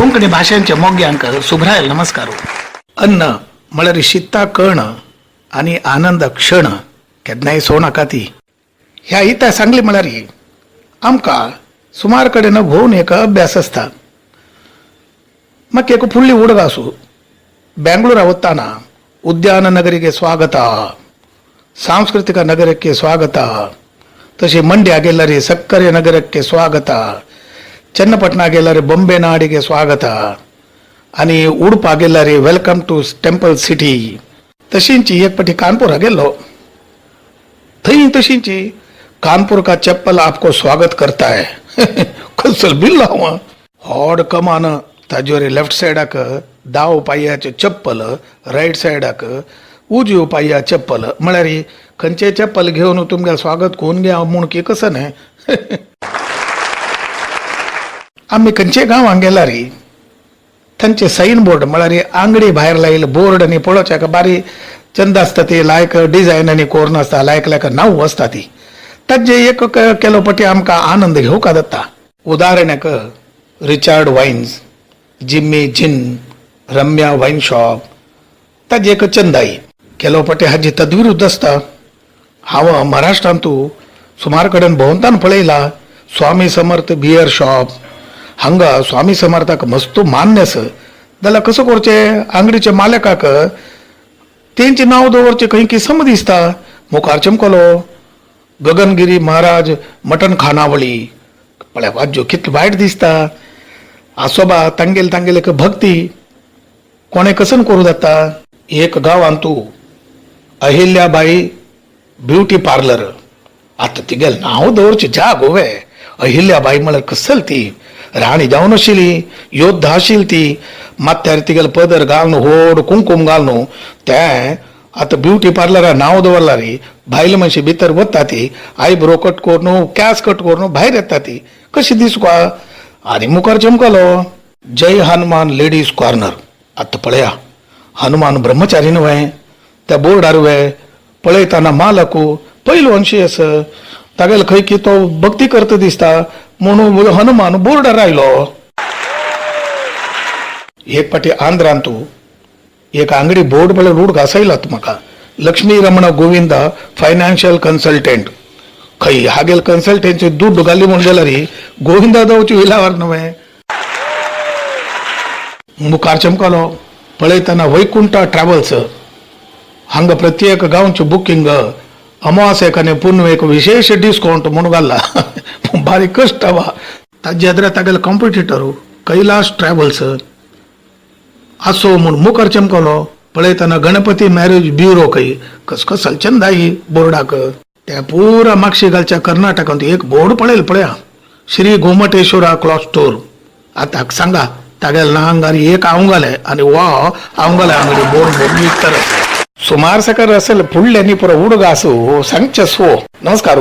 कोंकणी भाषांच्या मोग्यांक सुभरायल नमस्कार. अन्न म्हळ्यार शिता कण आणि आनंद क्षण केन्नाय सोनाका ती. ह्या इता सांगली म्हळ्यार आमकां सुमार कडेन भोवन एक अभ्यास आसता. म्हाका एक फुडली उडग आसूं. बेंगळूरा वताना उद्यान नगरीगे स्वागत, सांस्कृतिक नगरಕ್ಕೆ ಸ್ವಾಗತ, तसे ಮಂಡ್ಯ ಗೆಲ್ಲರೆ ಸಕ್ಕರೆ ನಗರಕ್ಕೆ ಸ್ವಾಗತ, ಚನ್ನಪಟ್ಟಣ ಗೆಲ್ಲರೆ ಬೊಂಬೆ ನಾಡಿಗೆ ಸ್ವಾगत आणि उडपा गेल्यारे वेलकम टू टेम्पल सिटी. तशींची एक पटी कानपूर गेल्लो. थंय तशींची कानपूर का चप्पल आपको स्वागत करता है. कसल बिल्ला हॉड कमान ताजेवर लेफ्ट सायडाक दाव पाययाचे चप्पल, राईट सायडाक उजव्यो पायया चप्पल. म्हळ्यार खंयचे चप्पल घेवन तुमगे स्वागत कोण घे म्हूण की कसं न्हय. आमी खंयचे गांवांक गेल्यार थंयचे साइन बोर्ड म्हळ्यार आंगडी भायर लायिल्ले बोर्ड आनी पळोवचे बारी चंद आसता ती लायक डिझायन आनी कोर्ण आसता लायक लायक नांव आसता ती. ताजे एक केलो पटी आमकां आनंद घेवंक जाता. उदाहरणाक रिचार्ड वायन्स, जिम्मी जिन, रम्या वाईन शॉप. ताजे एक चंदाई केलो पटी हाजी तद्विरुद्ध आसता. हांव महाराष्ट्रांतू सुमार कडेन भोंवतान पळयला स्वामी समर्थ बियर शॉप. हांगा स्वामी समर्थाक मस्त मान्य आसा जाल्यार कसं करचें. आंगडीच्या मालकाक तेंचें नांव दवरचें खंय किसम दिसता. मुखार चमकलो गगनगिरी महाराज मटन खानावळी. पळय वाज्यो कितलो वायट दिसता. आसोबा तांगेल एक भक्ती कोणे कसन करूं जाता. एक गांवांतू अहिल्याबाई ब्युटी पार्लर. आतां तिगेलें नांव दवरचें जाग गोवे. अहिल्याबाई म्हळ्यार कसल ती राणी जावन आशिल्ली, योद्धा आशिल्ली ती. माथ्यार तिगेले पदर घालून व्हड कुंकूम घालून तें आतां ब्युटी पार्लराक नांव दवरला रे. भायली मनशां भितर वता ती आयब्रो कट करून कॅस कट करून भायर येता ती. कशी दिसुका. आनी मुखार चमकलो जय हनुमान लेडीज कॉर्नर. आतां पळया हनुमान ब्रह्मचारी न्हय त्या बोर्डार पळयतना मालकू पयलो अंशी आसा. तागेले खंय की तो भक्ती करता दिसता म्हणून हनुमान बोर्डार आयलो. एक पाटी आंध्रांतू एक आंगडी बोर्ड म्हळ्यार रूड घासयलात म्हाका लक्ष्मी रमण गोविंद फायनान्शियल कन्सल्टंट. खंय हागेल कन्सल्टंसी दुड्ड घाली म्हूण जाल्यार गोविंदा जावची विलावार न्हय. मुखार चमकलो पळयतना वैकुंठ ट्रॅव्हल्स. हांगा प्रत्येक गांवचे बुकींग अमावास्येक आनी पुनवेक विशेष डिस्काउंट म्हणून घाल्ला. बारीक कश्ट वा. ताजे येद्रा तागेले कॉम्पिटिटर कैलास ट्रॅव्हल्स आसो म्हूण मुखार चमकलो. पळयतना गणपती मॅरेज ब्युरो खंय कसल चंदाई बोर्डाक. त्या पुरा मागशी घालच्या कर्नाटकांत एक बोर्ड पळयलो पळया श्री गोमटेश्वरा क्लॉथ स्टोर. आतां सांगा तागेले नांगारी एक आवंगाले आनी वा आवंगाले आंगडी बोर्ड विकतर. सुमार सकल असेल फुडल्यानी पुरो उडग आसूं सांगचे सो. नमस्कार.